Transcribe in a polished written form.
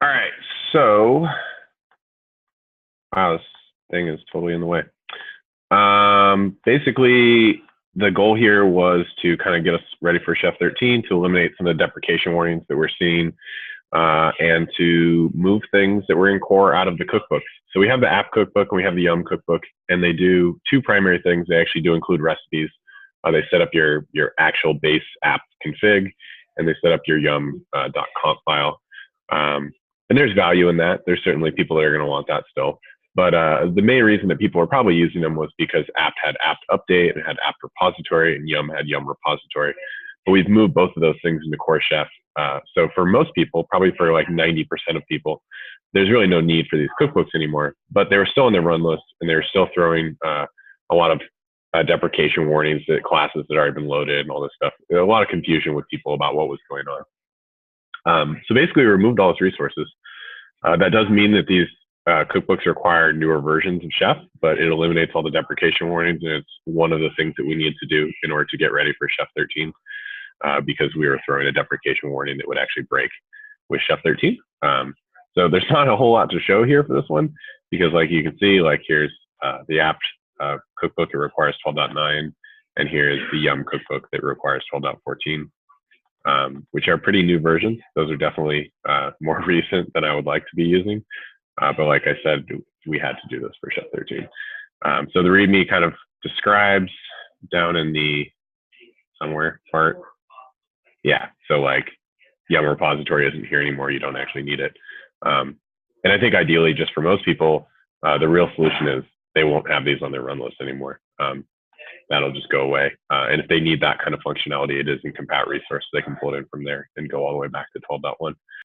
All right, so wow, this thing is totally in the way. Basically, the goal here was to kind of get us ready for Chef 13 to eliminate some of the deprecation warnings that we're seeing, and to move things that were in core out of the cookbooks. So we have the app cookbook and we have the Yum cookbook, and they do two primary things. They actually do include recipes. They set up your actual base app config, and they set up your Yum .conf file. And there's value in that. There's certainly people that are going to want that still. But the main reason that people were probably using them was because apt had apt update and had apt repository, and Yum had Yum repository. But we've moved both of those things into Core Chef. So for most people, probably for like 90% of people, there's really no need for these cookbooks anymore. But they were still on their run list, and they were still throwing a lot of deprecation warnings that classes had already been loaded and all this stuff. There was a lot of confusion with people about what was going on. So basically, we removed all those resources. That does mean that these cookbooks require newer versions of Chef, but it eliminates all the deprecation warnings, and it's one of the things that we need to do in order to get ready for Chef 13, because we were throwing a deprecation warning that would actually break with Chef 13. So there's not a whole lot to show here for this one, because like you can see, like here's the apt cookbook that requires 12.9, and here is the Yum cookbook that requires 12.14. Which are pretty new versions. Those are definitely more recent than I would like to be using. But like I said, we had to do this for Chef 13. So the README kind of describes down in the somewhere part. Yeah, so like Yum repository isn't here anymore. You don't actually need it. And I think ideally, just for most people, the real solution is they won't have these on their run list anymore. That'll just go away. And if they need that kind of functionality, it is in compat resource. They can pull it in from there and go all the way back to 12.1.